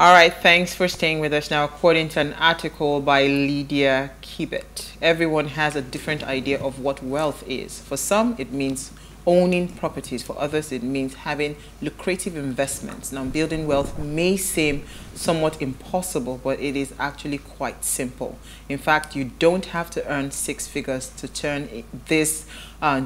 All right, thanks for staying with us. Now, according to an article by Lydia Kibet, everyone has a different idea of what wealth is. For some, it means owning properties. For others, it means having lucrative investments. Now, building wealth may seem somewhat impossible, but it is actually quite simple. In fact, you don't have to earn 6 figures to turn this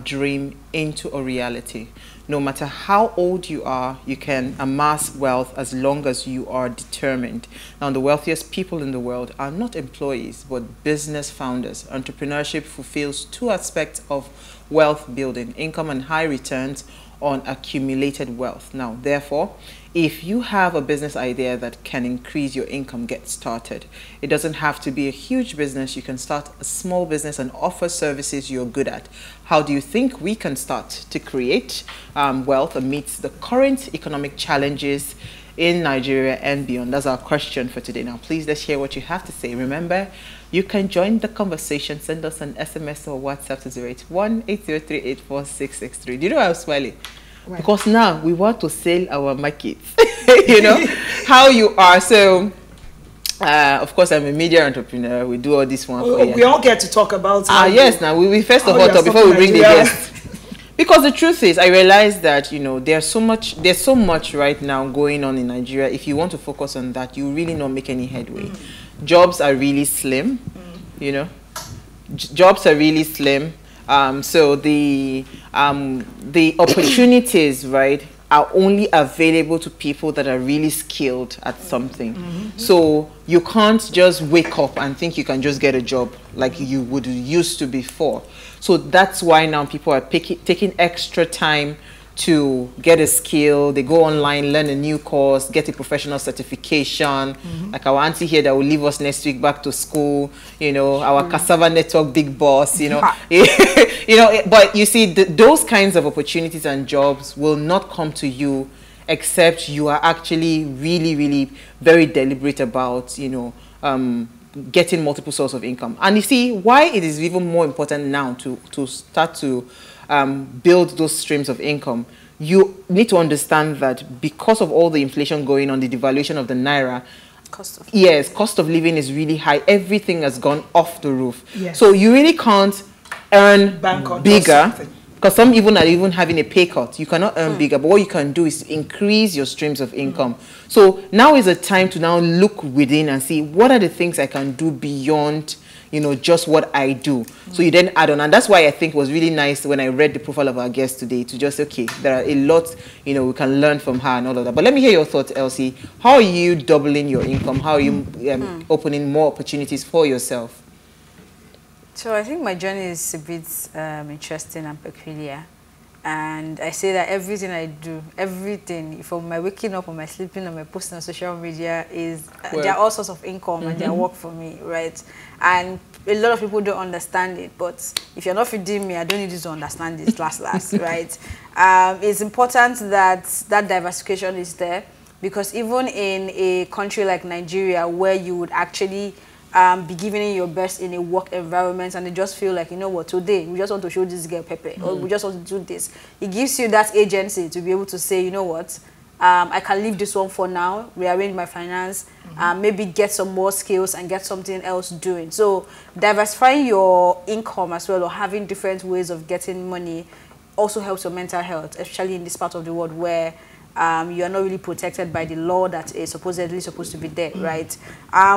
dream into a reality. No matter how old you are, you can amass wealth as long as you are determined. Now, the wealthiest people in the world are not employees, but business founders. Entrepreneurship fulfills 2 aspects of wealth building: income and high returns on accumulated wealth. Now, therefore, if you have a business idea that can increase your income, get started. It doesn't have to be a huge business. You can start a small business and offer services you're good at. How do you think we can start to create wealth amidst the current economic challenges in Nigeria and beyond? That's our question for today. Now, please, let's hear what you have to say. Remember, you can join the conversation. Send us an SMS or WhatsApp to 081-80384663. Do you know why I'm smiling? Right. Because now we want to sell our markets. You know how you are. So, of course, I'm a media entrepreneur. We do all this one. We all get to talk about. Yes. Now we first of all talk before we bring the guests. Because the truth is, I realize that there's so much right now going on in Nigeria. If you want to focus on that, you really not make any headway. Jobs are really slim. Jobs are really slim. So the opportunities, right, are only available to people that are really skilled at something. So you can't just wake up and think you can just get a job like you would used to before. So that's why now people are taking extra time to get a skill. They go online, learn a new course, get a professional certification. Like our auntie here that will leave us next week back to school, our cassava network big boss, but you see, those kinds of opportunities and jobs will not come to you except you are actually really, really very deliberate about, getting multiple sources of income. And you see why it is even more important now to start to build those streams of income. You need to understand that because of all the inflation going on, the devaluation of the naira, cost of living is really high. Everything has gone off the roof. Yes. So you really can't earn bigger, because some even are even having a pay cut. You cannot earn bigger, but what you can do is increase your streams of income. So now is a time to now look within and see what are the things I can do beyond just what I do. So you then add on. And that's why I think it was really nice when I read the profile of our guest today to just, okay, there are a lot, we can learn from her and all of that. But let me hear your thoughts, Elsie. How are you doubling your income? How are you opening more opportunities for yourself? So I think my journey is a bit interesting and peculiar. And I say that everything I do, everything, from my waking up or my sleeping or my posting on social media is, there are all sorts of income and they work for me, right? And a lot of people don't understand it, but if you're not feeding me, I don't need you to understand this last, right? It's important that that diversification is there, because even in a country like Nigeria, where you would actually be giving it your best in a work environment, and they just feel like, today we just want to show this girl pepper, or we just want to do this. It gives you that agency to be able to say, I can leave this one for now, rearrange my finance, maybe get some more skills and get something else doing. So diversifying your income as well, or having different ways of getting money, also helps your mental health, especially in this part of the world where you are not really protected by the law that is supposedly supposed to be there, right?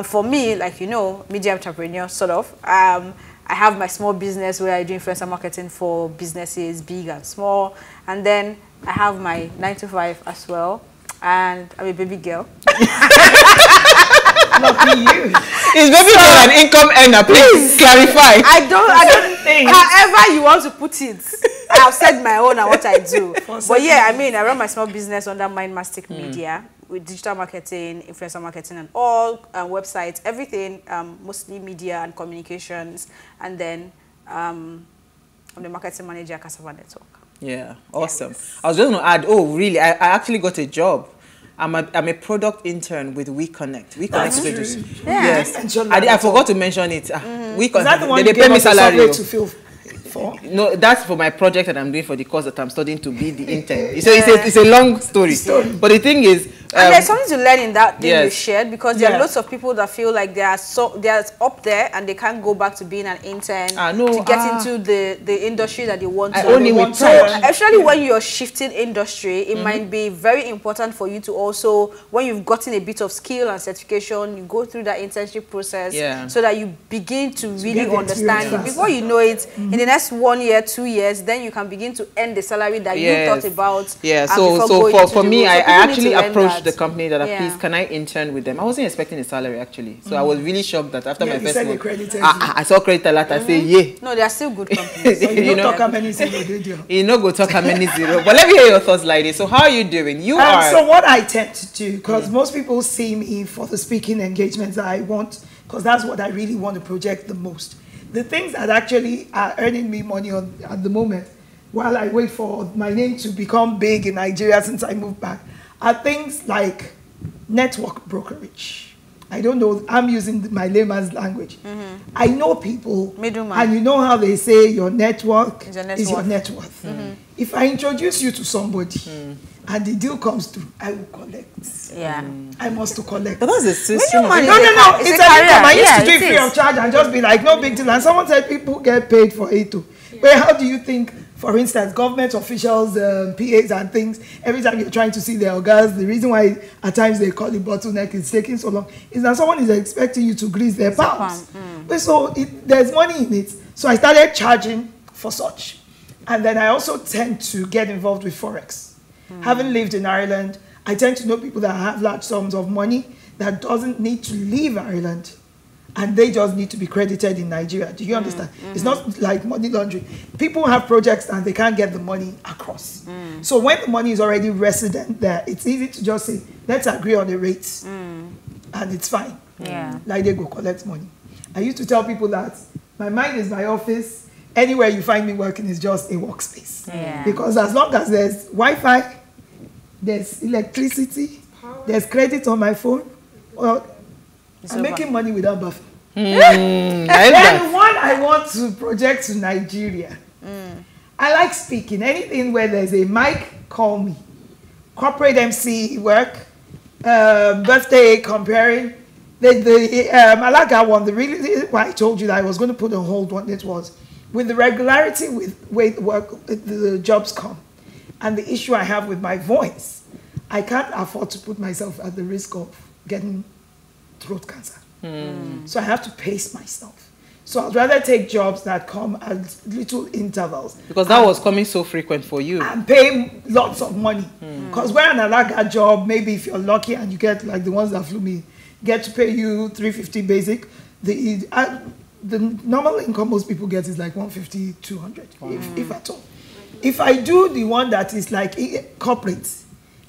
For me, like, media entrepreneur, sort of, I have my small business where I do influencer marketing for businesses, big and small. And then I have my 9-to-5 as well. And I'm a baby girl. Lucky you. Is baby girl an income earner? Please clarify. I don't however you want to put it. I have said my own and what I do. But yeah, I run my small business under Mindmastic Media with digital marketing, influencer marketing, and all websites, everything, mostly media and communications. And then I'm the marketing manager at Cassava Network. Yeah, awesome. Yes. I was just going to add, really, I actually got a job. I'm a product intern with WeConnect. That's true. Yes. I forgot to mention it. WeConnect. Is that the one they pay me salary to fill for? No, that's for my project that I'm doing for the course that I'm studying to be the intern. So it's a long story. But the thing is, And there's something to learn in that thing you shared, because there are Yeah. lots of people that feel like they are up there and they can't go back to being an intern to get into the industry that they want to. Only with time. Especially when you're shifting industry, it might be very important for you to also, when you've gotten a bit of skill and certification, you go through that internship process so that you begin to really understand it. Before you know it, in the next 1 year, 2 years, then you can begin to earn the salary that you thought about. Yeah, so for me, I actually approached the company that, please, can I intern with them? I wasn't expecting a salary, actually. So I was really shocked that after my first month, I saw credit alert, I say, yeah. No, they are still good companies. So you don't talk how many zero, you know, go talk how many zero. But let me hear your thoughts, lady. So how are you doing? You are... So what I tend to do, because most people see me for the speaking engagements that I want, because that's what I really want to project the most. The things that actually are earning me money on at the moment, while I wait for my name to become big in Nigeria since I moved back, are things like network brokerage. I don't know, I'm using my layman's language. I know people, and you know how they say your network is your net worth. If I introduce you to somebody and the deal comes through, I will collect. I must to collect. But that's a system. No, it's a career. I used to do it free of charge and just be like, no big deal. And someone said people get paid for it too. But how do you think, for instance, government officials, PAs and things, every time you're trying to see their organs, the reason why at times they call it bottleneck is taking so long, is that someone is expecting you to grease their palms. So there's money in it. So I started charging for such. And then I also tend to get involved with Forex. Having lived in Ireland, I tend to know people that have large sums of money that doesn't need to leave Ireland. And they just need to be credited in Nigeria. Do you understand? It's not like money laundering. People have projects and they can't get the money across. So when the money is already resident there, it's easy to just say, let's agree on the rates. And it's fine. Like they go collect money. I used to tell people that my mind is my office. Anywhere you find me working is just a workspace. Because as long as there's Wi-Fi, there's electricity, there's credit on my phone, well, I'm making money without buffer. Then one I want to project to Nigeria. I like speaking. Anything where there's a mic, call me. Corporate MC work, birthday comparing. I like that one. The really why I told you that I was going to put on hold what it was. With the regularity with work, the jobs come. And the issue I have with my voice, I can't afford to put myself at the risk of getting throat cancer. So I have to pace myself. So I'd rather take jobs that come at little intervals. Because that was coming so frequent for you. And pay lots of money. Because where an alaga job, maybe if you're lucky and you get like the ones that flew me, get to pay you $350 basic. The normal income most people get is like $150, $200, if at all. If I do the one that is like corporate,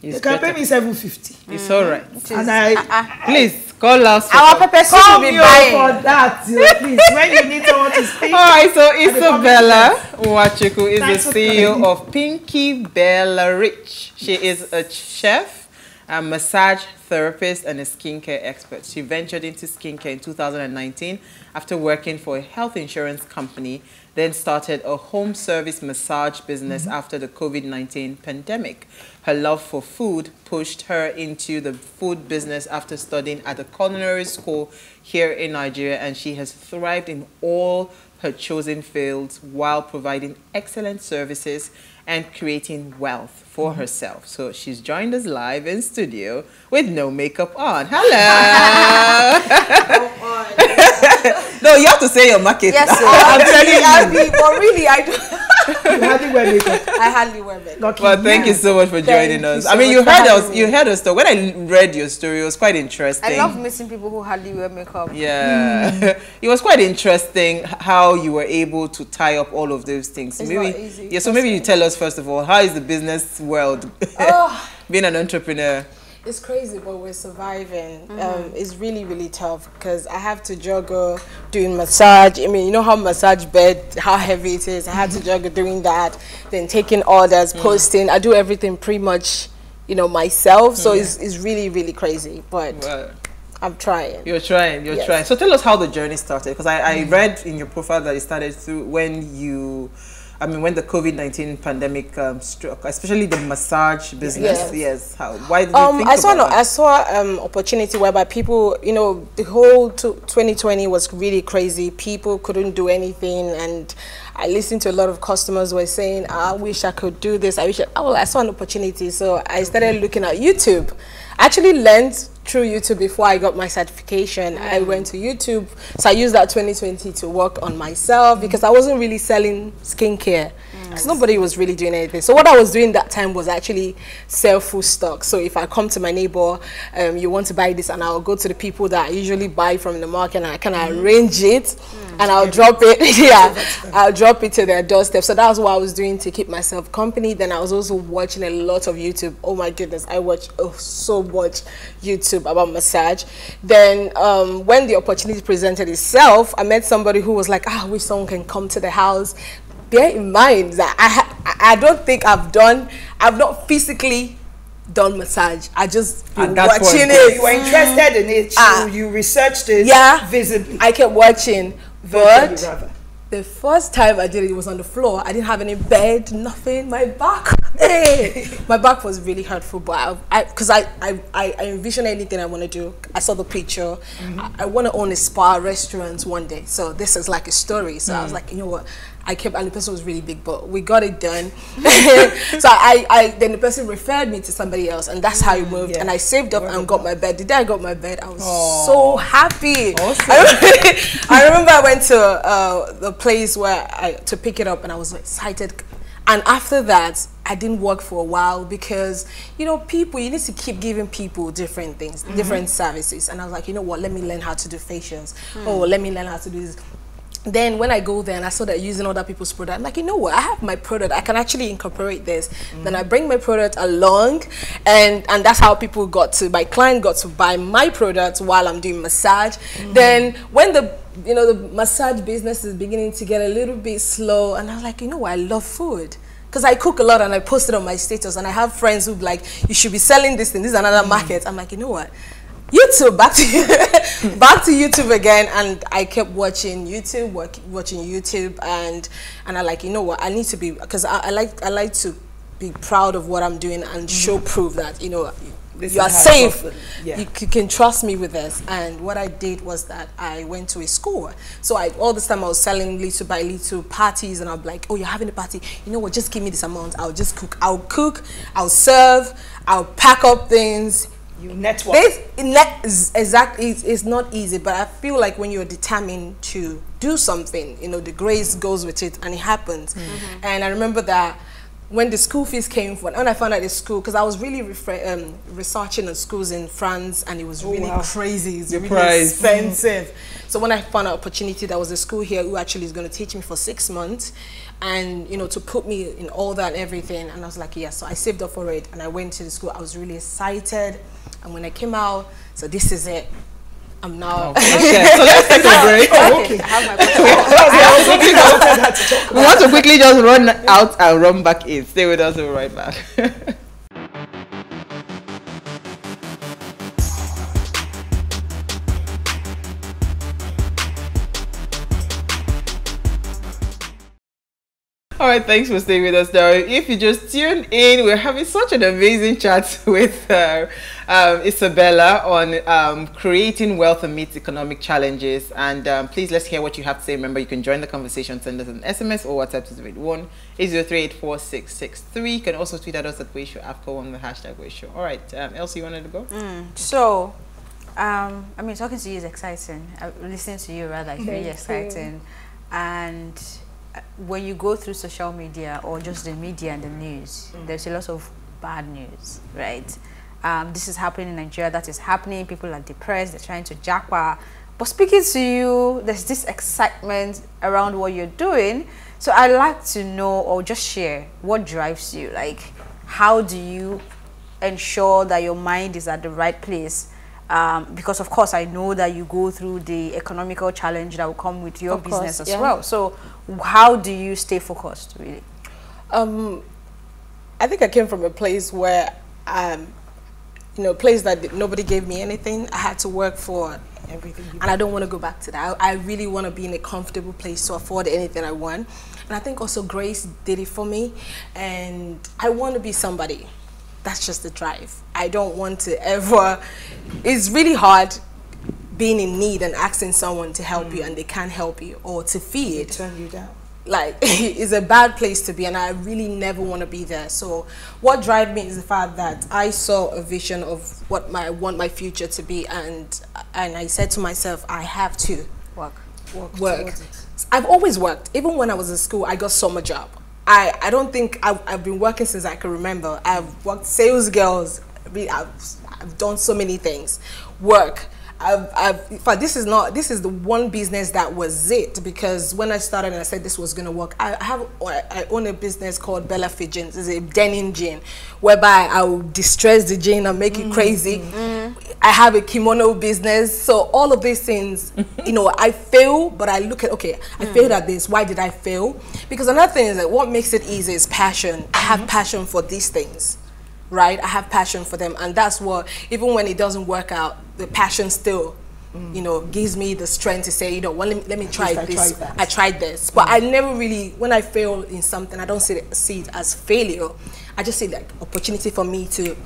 they can pay me $750. It's all right. And please call us. Our pepper soup will be buying for that. Please, when you need someone to speak. All right, so Isabella Nwachukwu is the CEO of Pinkybellarich. She is a chef, a massage therapist, and a skincare expert. She ventured into skincare in 2019 after working for a health insurance company, then started a home service massage business after the COVID-19 pandemic. Her love for food pushed her into the food business after studying at a culinary school here in Nigeria, and she has thrived in all her chosen fields while providing excellent services and creating wealth for herself. So she's joined us live in studio with no makeup on. Hello. No, you have to say your market. Yes, I'm telling you. But really, I don't. You hardly wear makeup. I hardly wear makeup. Well, thank you so much for joining us. I mean, you heard us talk. When I read your story, it was quite interesting. I love meeting people who hardly wear makeup. Yeah. It was quite interesting how you were able to tie up all of those things. It's maybe, not easy. Yeah, so maybe you tell us first of all, how is the business world being an entrepreneur? It's crazy, but we're surviving. It's really, really tough because I have to juggle doing massage. I mean, you know how massage bed, how heavy it is. I had to juggle doing that, then taking orders, posting. I do everything pretty much, you know, myself. So it's really, really crazy. But I'm trying. You're trying. You're trying. So tell us how the journey started, because I read in your profile that it started through when you I mean, when the COVID-19 pandemic struck, especially the massage business. Yes. How? Why did you think I saw opportunity whereby people, you know, the whole 2020 was really crazy. People couldn't do anything, and I listened to a lot of customers were saying, I wish I could do this. I saw an opportunity, so I started looking at YouTube. I actually learned through YouTube before I got my certification. I went to YouTube, so I used that 2020 to work on myself because I wasn't really selling skincare because nobody was really doing anything. So what I was doing that time was actually sell food stock. So if I come to my neighbor, you want to buy this, and I'll go to the people that I usually buy from the market, and I kind of arrange it, and I'll drop it. I'll drop it to their doorstep. So that was what I was doing to keep myself company. Then I was also watching a lot of YouTube. Oh my goodness, I watch so much YouTube about massage. Then when the opportunity presented itself, I met somebody who was like, I wish someone can come to the house. Bear in mind that I don't think I've not physically done massage. I just been watching it. You were interested in it, you researched it visibly. I kept watching, but the first time I did it, it was on the floor. I didn't have any bed, nothing. My back, my back was really hurtful. But because I envision anything I want to do. I saw the picture. I want to own a spa restaurant one day. So this is like a story. So I was like, you know what? And the person was really big, but we got it done. So then the person referred me to somebody else, and that's how it moved. And I saved up and got my bed. The day I got my bed, I was so happy. Awesome. I remember I went to the place to pick it up, and I was excited. And after that, I didn't work for a while because, you know, you need to keep giving people different things, different services. And I was like, you know what, let me learn how to do facials. Let me learn how to do this. Then when I go there and I saw that using other people's product, I'm like, you know what, I have my product, I can actually incorporate this. Then I bring my product along, and that's how my client got to buy my product while I'm doing massage. Then when the massage business is beginning to get a little bit slow, and I was like, you know what, I love food. Because I cook a lot and I post it on my status, and I have friends who like, you should be selling this thing, this is another market. I'm like, you know what, YouTube, back to YouTube again. And I kept watching YouTube, and I like, you know what, I need to be, because I like to be proud of what I'm doing and show proof that, you know, you are safe. You can trust me with this. And what I did was that I went to a school. So all this time I was selling little by little parties, and I'll be like, oh, you're having a party, you know what, just give me this amount, I'll just cook, I'll serve, I'll pack up things. You network. Exactly. It's not easy, but I feel like when you're determined to do something, you know, the grace goes with it, and it happens. And I remember that when the school fees came when I found out the school, because I was really researching on schools in France, and it was really crazy. It's really expensive. So when I found an opportunity, there was a school here who actually is going to teach me for 6 months, and you know, to put me in all that and everything. And I was like, yeah. So I saved up for it, and I went to the school. I was really excited. And when I came out, so this is it. I'm now. So let's take a break. We want to quickly just run out and run back in. Stay with us, we'll be right back. All right, thanks for staying with us now. If you just tuned in, we're having such an amazing chat with Isabella on creating wealth amidst economic challenges. And please, let's hear what you have to say. Remember, you can join the conversation, send us an SMS or WhatsApp to 081-803-84663. You can also tweet at us at WayShowAfrica on the hashtag WayShow. All right, Elsie, you wanted to go? So, I mean, talking to you is exciting. Listening to you, rather, it's really exciting. And when you go through social media or just the media and the news, there's a lot of bad news, right? This is happening in Nigeria, that is happening, people are depressed, they're trying to japa. But speaking to you, there's this excitement around what you're doing. So I'd like to know, or just share, what drives you? Like, how do you ensure that your mind is at the right place? Because of course I know that you go through the economical challenge that will come with your business as well. So how do you stay focused, really? I think I came from a place where, you know, a place that nobody gave me anything. I had to work for everything. And I don't want to go back to that. I really want to be in a comfortable place to afford anything I want. And I think also Grace did it for me. And I want to be somebody. That's just the drive. I don't want to ever... It's really hard being in need and asking someone to help you and they can't help you, or to feed. Turn you down. Like, it's a bad place to be, and I really never want to be there. So what drives me is the fact that I saw a vision of what I want my future to be, and I said to myself, I have to work. I've always worked. Even when I was in school, I got summer job. I don't think I've been working since I can remember. I've worked sales girls. I've done so many things. Work. This is the one business that was it, because when I started and I said this was gonna work, I own a business called Bella Fit Jeans. It's a denim jean, whereby I will distress the jean and make it crazy. I have a kimono business, so all of these things, you know, I fail, but I look at, okay, I failed at this. Why did I fail? Because another thing is that what makes it easy is passion. I have passion for these things. Right, I have passion for them, and that's what, even when it doesn't work out, the passion still, you know, gives me the strength to say, you know, well, let me try this. I tried this, but I never really, when I fail in something, I don't see it as failure. I just see like opportunity for me to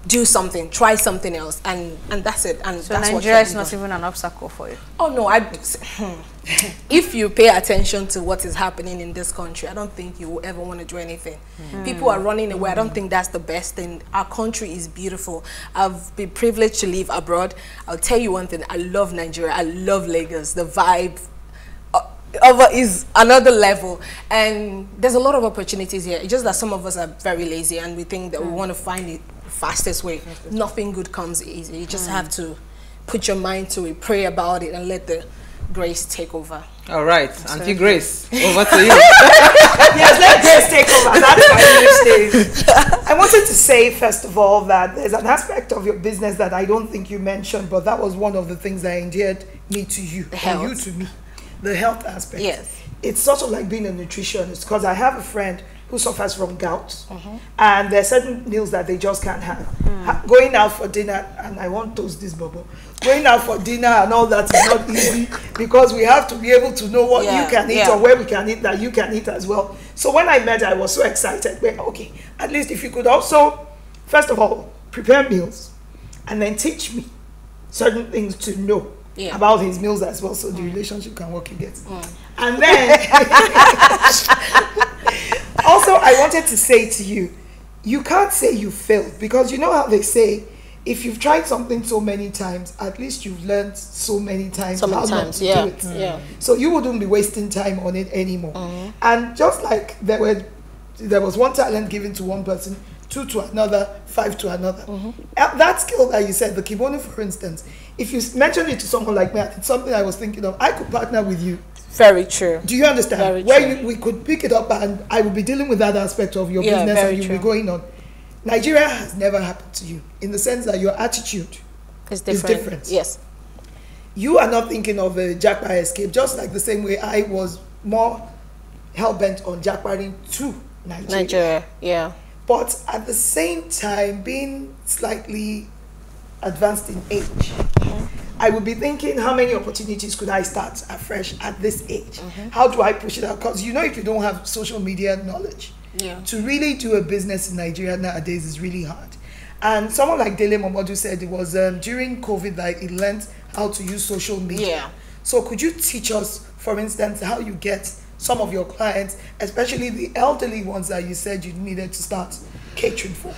do something, try something else, and that's it. And so that's Nigeria is not even an obstacle for you. Oh no, if you pay attention to what is happening in this country, I don't think you will ever want to do anything. People are running away. I don't think that's the best thing. Our country is beautiful. I've been privileged to live abroad. I'll tell you one thing, I love Nigeria. I love Lagos. The vibe is another level, and there's a lot of opportunities here. It's just that some of us are very lazy and we think that we want to find it the fastest way. Nothing good comes easy. You just have to put your mind to it, pray about it, and let the Grace take over. All right, Auntie Grace, over to you. Yes, let Grace take over. That's my new stage. I wanted to say, first of all, that there's an aspect of your business that I don't think you mentioned, but that was one of the things that endeared me to you, and you to me. The health aspect. Yes. It's sort of like being a nutritionist, because I have a friend who suffers from gout, and there are certain meals that they just can't have. Going out for dinner, and I won't toast this bubble, going out for dinner and all that is not easy, because we have to be able to know what you can eat or where we can eat that you can eat as well. So when I met her, I was so excited. But okay, at least if you could also, first of all, prepare meals and then teach me certain things to know about his meals as well, so the relationship can work, you get. And then also I wanted to say to you, you can't say you failed, because you know how they say, if you've tried something so many times, at least you've learned so many times how not to do it. So you wouldn't be wasting time on it anymore. And just like there was one talent given to one person, 2 to another, 5 to another. That skill that you said, the kimono for instance, if you mention it to someone like me, it's something I was thinking of. I could partner with you. Very true. Do you understand? Where we could pick it up, and I will be dealing with that aspect of your business, and you'll be going on. Nigeria has never happened to you, in the sense that your attitude is different. Yes. You are not thinking of a jackpot escape, just like the same way I was more hell-bent on jackpotting to Nigeria. But at the same time, being slightly advanced in age, I would be thinking, how many opportunities could I start afresh at this age? How do I push it out? Because you know, if you don't have social media knowledge, to really do a business in Nigeria nowadays is really hard. And someone like Dele Momodu said it was during COVID that he learned how to use social media. So could you teach us, for instance, how you get some of your clients, especially the elderly ones that you said you needed to start catering for?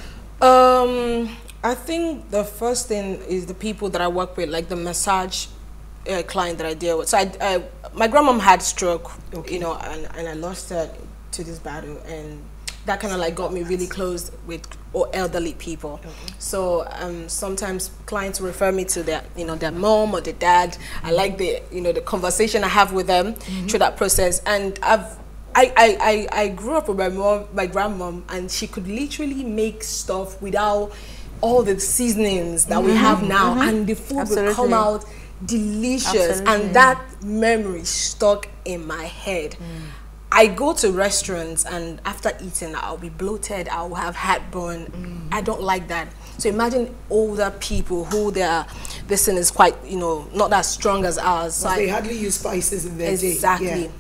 I think the first thing is the people that I work with, like the massage client that I deal with. So my grandmom had stroke, you know, and I lost her to this battle, and that kind of like got me really close with elderly people. So sometimes clients refer me to their, you know, their mom or their dad. I like the, you know, the conversation I have with them through that process. And I grew up with my grandmom, and she could literally make stuff without all the seasonings that we have now, and the food will come out delicious. And that memory stuck in my head. I go to restaurants, and after eating, I'll be bloated, I'll have heartburn. I don't like that. So imagine older people who this thing is quite, you know, not as strong as ours. So they hardly use spices in their day. Exactly. Yeah.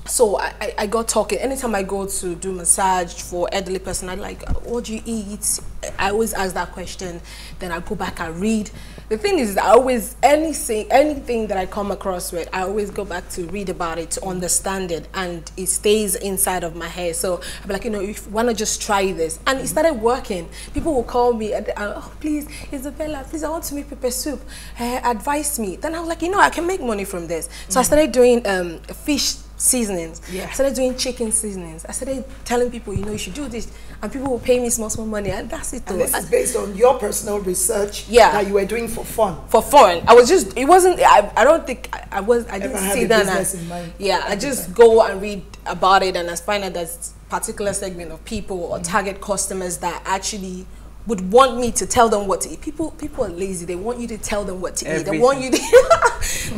So I got talking. Anytime I go to do massage for elderly person, I'm like, what do you eat? I always ask that question. Then I go back and read. The thing is, I always, anything that I come across with, I always go back to read about it, to understand it, and it stays inside of my head. So I'm like, you know, if you want to just try this. And it started working. People will call me, and, oh, please, Isabella, please, I want to make pepper soup. Advise me. Then I was like, you know, I can make money from this. So I started doing fish seasonings. Yeah. I started doing chicken seasonings. I started telling people, you know, you should do this, and people will pay me small money, and that's it. And this is based on your personal research that you were doing for fun. For fun. I was just, it wasn't, I don't think I didn't see that as, yeah, I just go and read about it, and I find out there's particular segment of people or target customers that actually would want me to tell them what to eat. People are lazy. They want you to tell them what to eat. They want you to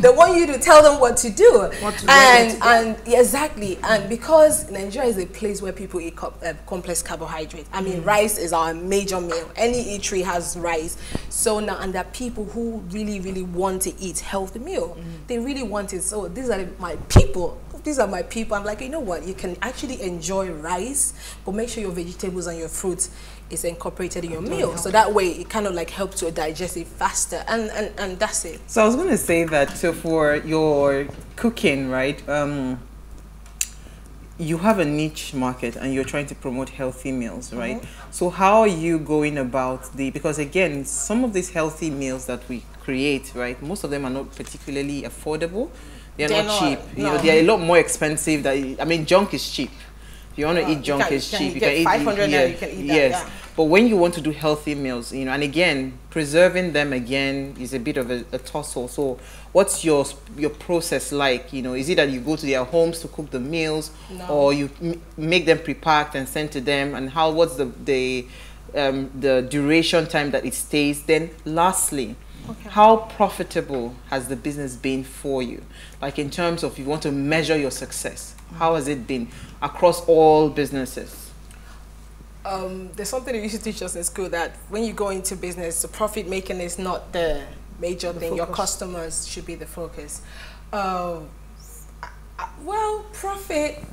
they want you to tell them what to do. And exactly. And because Nigeria is a place where people eat complex carbohydrates. I mean, rice is our major meal. Any eatery has rice. So now, and there are people who really want to eat healthy meal. They really want it. So these are my people. These are my people. I'm like, you know what? You can actually enjoy rice, but make sure your vegetables and your fruits is incorporated in your meal. So that way it kind of like helps to digest it faster, and that's it. So I was going to say that, so for your cooking, right, you have a niche market and you're trying to promote healthy meals, right? So how are you going about because again, some of these healthy meals that we create, right, most of them are not particularly affordable. They're not cheap. You know, they're a lot more expensive. I mean, junk is cheap. If you want to eat junk, it's cheap. You can eat 500 yeah, you can eat that. Yes. Yeah. But when you want to do healthy meals, you know, and again, preserving them again is a bit of a tussle. So what's your process like? You know, is it that you go to their homes to cook the meals, or you make them pre-packed and send to them? And what's the duration time that it stays? Then lastly, how profitable has the business been for you? Like in terms of, you want to measure your success, how has it been across all businesses? There's something they used to teach us in school, that when you go into business, the profit making is not the major thing. Your customers should be the focus. Well, profit,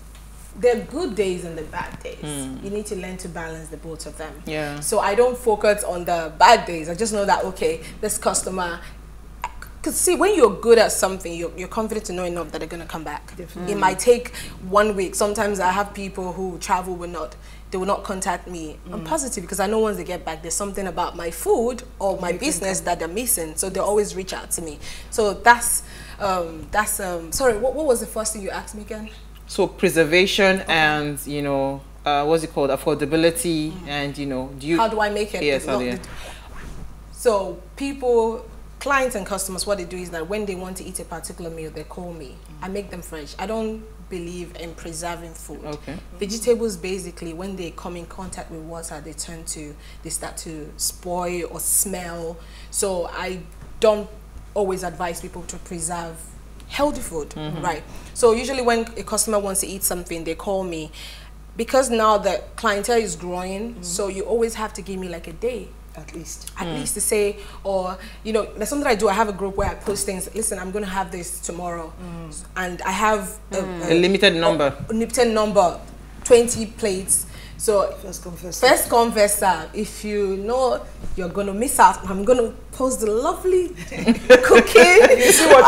there are good days and the bad days. You need to learn to balance the both of them. Yeah. So I don't focus on the bad days. I just know that, okay, this customer, because see, when you're good at something, you're confident to know enough that they're going to come back. It might take 1 week. Sometimes I have people who travel they will not contact me. I'm positive because I know once they get back, there's something about my food or my business that they're missing. So they always reach out to me. So that's sorry, what was the first thing you asked me again? So preservation and, you know, what's it called? Affordability and, you know, how do I make it? Yes, So clients and customers, what they do is that when they want to eat a particular meal, they call me. I make them fresh. I don't believe in preserving food. Vegetables, basically, when they come in contact with water, they start to spoil or smell. So I don't always advise people to preserve healthy food, right? So usually when a customer wants to eat something, they call me. Because now the clientele is growing, so you always have to give me like a day. At least to say, or, you know, there's something I do. I have a group where I post things. Listen, I'm going to have this tomorrow. And I have a limited number. 20 plates. So first come, first serve. If you know you're going to miss out, I'm going to post the lovely cooking. You see what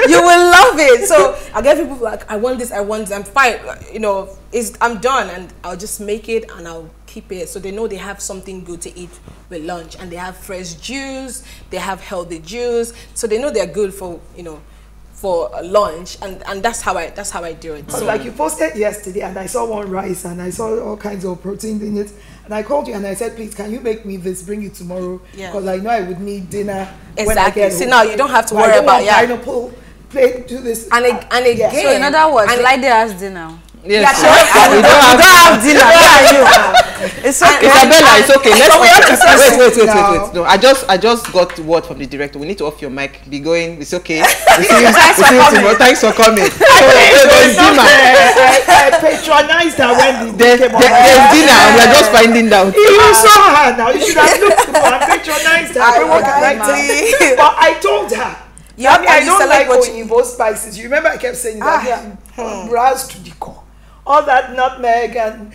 you will love it. So I get people like, I want this, I'm fine. You know, I'm done, and I'll just make it and I'll keep it. So they know they have something good to eat with lunch, and they have fresh juice, they have healthy juice. So they know they're good for, you know, for lunch, and that's how I do it. So like you posted yesterday, and I saw one rice, and I saw all kinds of protein in it, and I called you and I said, please, can you make me this, bring it tomorrow, because I know I would need dinner. When I get home. See, now you don't have to worry about pineapple, plate, do this, and again. So in other words, like they ask dinner. Yes, we don't have dinner. It's okay. Isabella, it's okay. Let's wait. No, I just got word from the director. We need to off your mic. Be going. It's okay. Thanks for coming. I patronized her when there's dinner and we're just finding out. You saw her now. You should have looked through and patronized her. But I told her. I don't like Oyinbo spices. You remember I kept saying that I'm browsed to the core. All that nutmeg and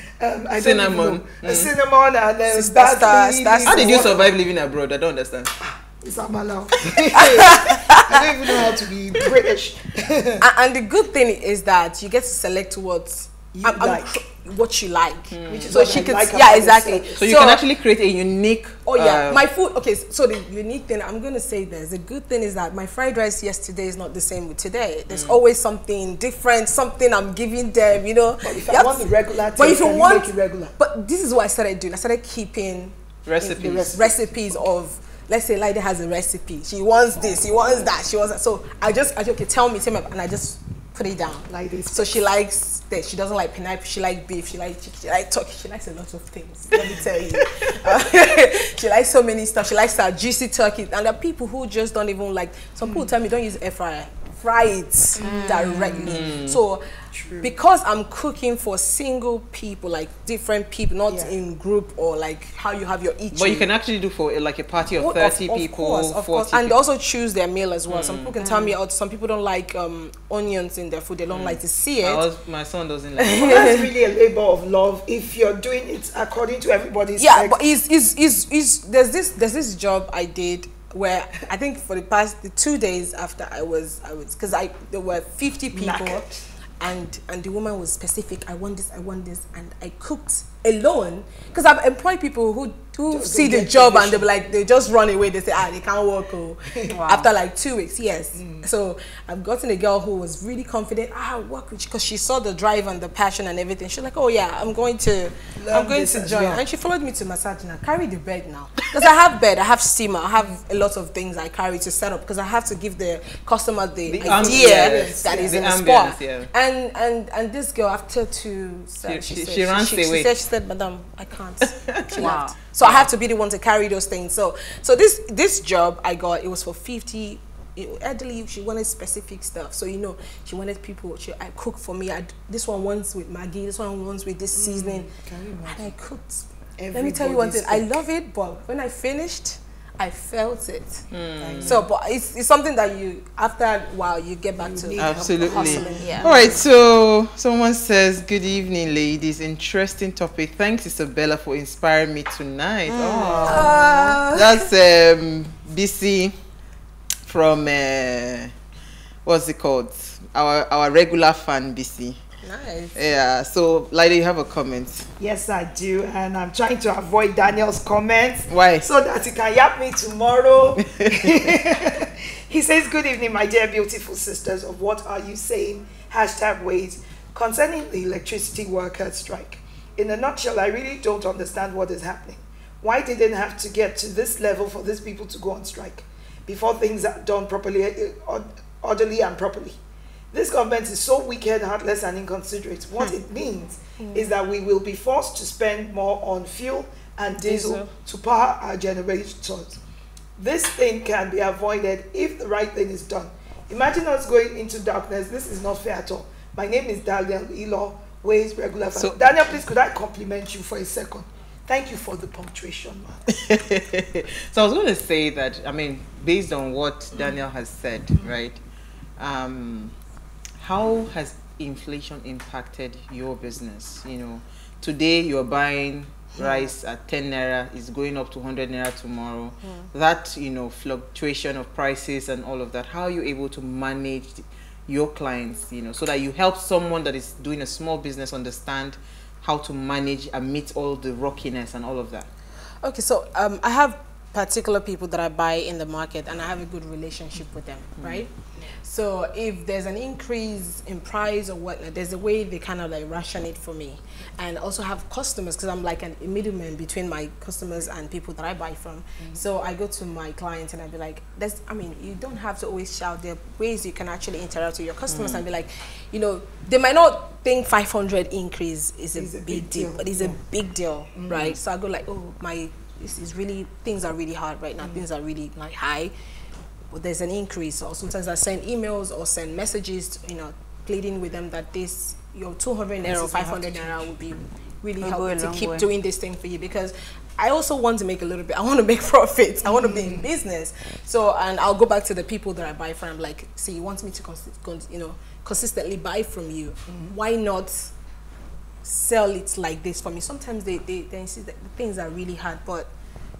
cinnamon cinnamon and stars. How did you survive living abroad? I don't understand. Isabella. I don't even know how to be British. And the good thing is that you get to select what you like. What you like, which is so she can exactly. So you can actually create a unique. My food. Okay, so the unique thing I'm going to say the good thing is that my fried rice yesterday is not the same with today. There's always something different, something I'm giving them. You know, but if I want the regular taste, but if you want make it regular. But this is what I started doing. I started keeping recipes of. Let's say Lydia has a recipe. She wants this. She wants that. She wants that. So I okay, tell me, and I just put it down like this. So she likes that. She doesn't like pineapple. She likes beef. She likes chicken. She likes turkey. She likes a lot of things. Let me tell you. She likes so many stuff. She likes that juicy turkey. And there are people who just don't even like. Some people tell me don't use air fryer. Fry it directly. So because I'm cooking for single people, like different people, not in group or like how you have your each. But you can actually do for like a party of 30 people, of course. And also choose their meal as well. Some people can tell me, some people don't like onions in their food. They don't like to see it. My son doesn't like it. Well, that's really a labor of love if you're doing it according to everybody's but there's this job I did where I think for the past 2 days after I was because there were 50 people and the woman was specific. I want this, and I cooked alone because I've employed people who see the job and they'll be like, they just run away. They say they can't work after like 2 weeks. So I've gotten a girl who was really confident. I'll work with you because she saw the drive and the passion and everything. She's like, oh yeah, I'm going to join. And she followed me to massage now. Carry the bed now because I have bed, I have steamer, I have a lot of things I carry to set up because I have to give the customer the idea that is in the spot. And this girl after she ran away. She said, Madam, I can't. She left. So I have to be the one to carry those things. So this job I got, it was for 50 elderly. She wanted specific stuff. So she wanted people. I cook for me. This one wants with Maggi. This one wants with this seasoning. And I cooked. Let me tell you one thing. I love it, but when I finished, I felt it. So, but it's something that after a while, you get back to. Absolutely. All right. So, someone says, "Good evening, ladies. Interesting topic. Thanks, Isabella, for inspiring me tonight." That's BC from what's it called? Our regular fan, BC. Nice. Yeah. So, Lydia, you have a comment? Yes, I do, and I'm trying to avoid Daniel's comments. Why? So that he can yap me tomorrow. He says, "Good evening, my dear beautiful sisters of What Are You Saying? #wait concerning the electricity workers strike. In a nutshell, I really don't understand what is happening. Why did it have to get to this level for these people to go on strike before things are done properly, orderly and properly? This government is so wicked, heartless, and inconsiderate. What it means is that we will be forced to spend more on fuel and diesel to power our generators. This thing can be avoided if the right thing is done. Imagine us going into darkness. This is not fair at all. My name is Daniel Elo, Ways Regular. So, Daniel, please, could I compliment you for a second? Thank you for the punctuation, man. So I was going to say that, I mean, based on what Daniel has said, right? How has inflation impacted your business? Today you're buying rice at 10 naira, is going up to 100 naira tomorrow. That, fluctuation of prices and all of that, how are you able to manage your clients, so that you help someone that is doing a small business understand how to manage amidst all the rockiness and all of that? Okay, so I have particular people that I buy in the market, and I have a good relationship with them, right? So if there's an increase in price or whatnot, there's a way they kind of like ration it for me. And also have customers, because I'm like a middleman between my customers and people that I buy from. So I go to my clients and I be like, I mean, you don't have to always shout. There are ways you can actually interact with your customers and be like, you know, they might not think 500 increase is a big deal, but it's a big deal, right? So I go like, oh, this is really, things are really hard right now. Things are really like high. But there's an increase. Or sometimes I send emails or send messages, you know, pleading with them that your 200 naira or 500 naira would be really helpful to keep doing this thing for you, because I also want to make a little bit. I want to make profits. I want to be in business. So, and I'll go back to the people that I buy from. I'm like, see, you want me to consistently buy from you? Why not sell it like this for me? Sometimes they insist that the things are really hard, but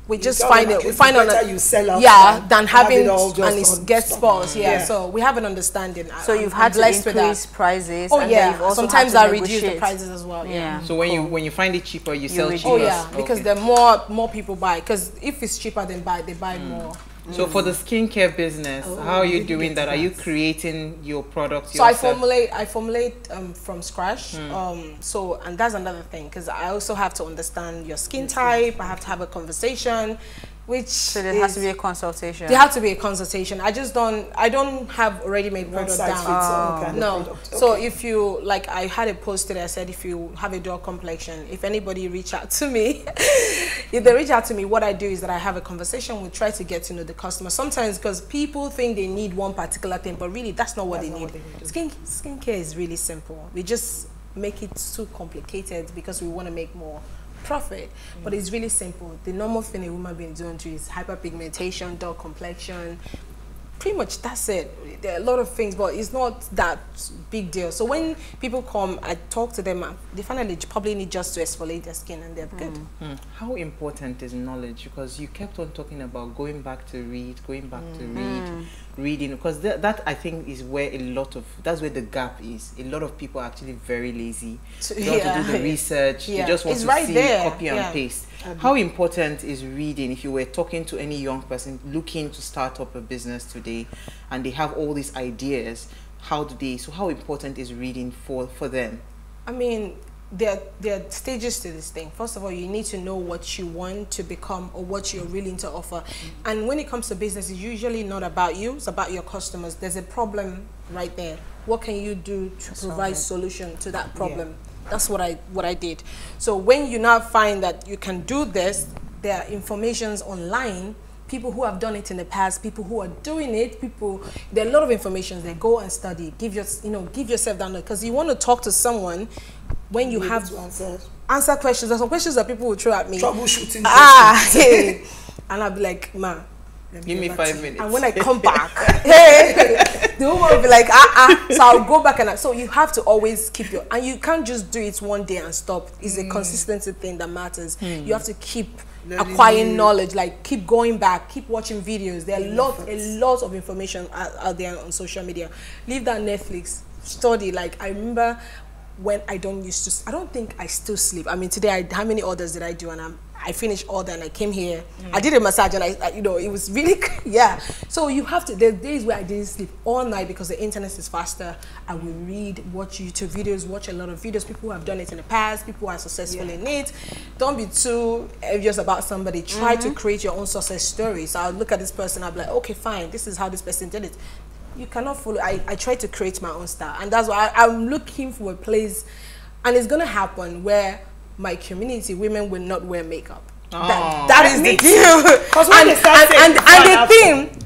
we just find it. We find out you sell out than having and it gets spoiled. So we have an understanding. So you've had to increase prices. Oh yeah. Sometimes I reduce the prices as well. So when you find it cheaper, you sell cheaper. Oh yeah, because there are more people buy. Because if it's cheaper, they buy more. So for the skincare business, how are you doing that? Are you creating your products yourself? So I formulate from scratch. And that's another thing, because I also have to understand your skin type. I have to have a conversation, so there has to be a consultation. There has to be a consultation. I don't have already made product down. No. So if you, like, I had a post today, I said, if you have a dull complexion, if anybody reach out to me, if they reach out to me, what I do is that I have a conversation. We try to get to know the customer. Sometimes, because people think they need one particular thing, but really that's not what they need. Skincare is really simple. We just make it too complicated because we want to make more profit, but it's really simple. The normal thing a woman being doing to is hyperpigmentation, dull complexion. Pretty much that's it. There are a lot of things, but it's not that big deal. So when people come, I talk to them, they find that they probably need just to exfoliate their skin and they're good. How important is knowledge? Because you kept on talking about going back to read, reading, because that I think is where that's where the gap is. A lot of people are actually very lazy. They want to do the research. They just want to copy and paste. How important is reading? If you were talking to any young person looking to start up a business today and they have all these ideas, how important is reading for them? I mean, there are stages to this thing. First of all, you need to know what you want to become or what you're willing to offer. And when it comes to business, it's usually not about you, it's about your customers. There's a problem right there. What can you do to provide solution to that problem? That's what I did. So when you now find that you can do this, there are informations online, people who have done it in the past, people who are doing it, there are a lot of information there. Go and study. Give yourself down there, because you want to talk to someone when you have to answer questions. There's some questions that people will throw at me. Troubleshooting. And I'll be like, ma, give me 5 minutes. And when I come back, the woman will be like, So I'll go back so you have to always keep and you can't just do it one day and stop. It's a consistency thing that matters. You have to keep acquiring knowledge, like keep going back, keep watching videos. There are a lot of information out there on social media. Leave that Netflix, study. Like I remember when I don't think I still sleep. I mean, today, how many orders did I do? And I finished order and I came here. I did a massage and it was really, So you have to, there are days where I didn't sleep all night because the internet is faster. I will read, watch YouTube videos, watch a lot of videos. People who have done it in the past, people who are successful in it. Don't be too envious about somebody. Try to create your own success story. So I'll look at this person, I'll be like, okay, fine, this is how this person did it. You cannot follow. I try to create my own style, and that's why I'm looking for a place, and it's gonna happen where my community women will not wear makeup. That is the deal.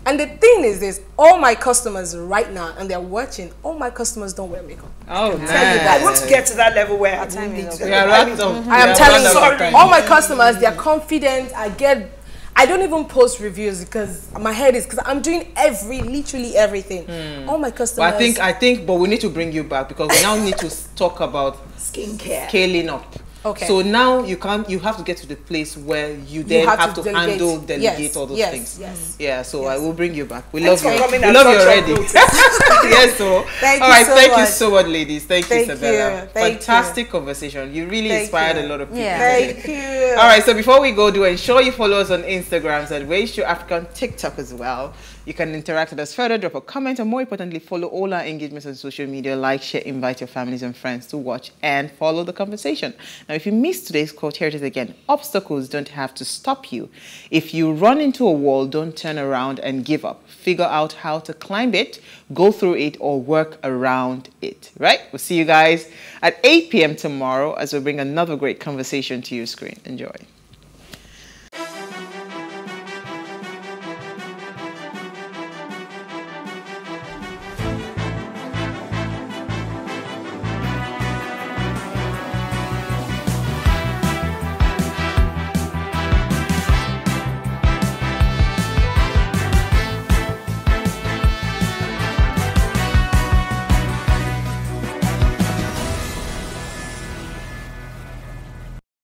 And the thing is this: all my customers right now, and they're watching. All my customers don't wear makeup. Oh, nice. I want to get to that level where I am telling you, all my customers, they're confident. I don't even post reviews because my head is, because I'm doing literally everything. All my customers. Well, I think, but we need to bring you back because we now need to talk about skincare, scaling up. Okay. So now you have to get to the place where you then have to delegate all those things. Yes. Yeah, so yes. I will bring you back. We Thanks love you. We love you already. Yes, so. Thank you so much, ladies. Thank you, Isabella. Fantastic conversation. You really inspired a lot of people. Thank you. All right, so before we go, do ensure you follow us on Instagram at PlusTvAfrica on TikTok as well. You can interact with us further, drop a comment, and more importantly, follow all our engagements on social media. Like, share, invite your families and friends to watch and follow the conversation. Now, if you missed today's quote, here it is again. Obstacles don't have to stop you. If you run into a wall, don't turn around and give up. Figure out how to climb it, go through it, or work around it. Right? We'll see you guys at 8 p.m. tomorrow as we bring another great conversation to your screen. Enjoy.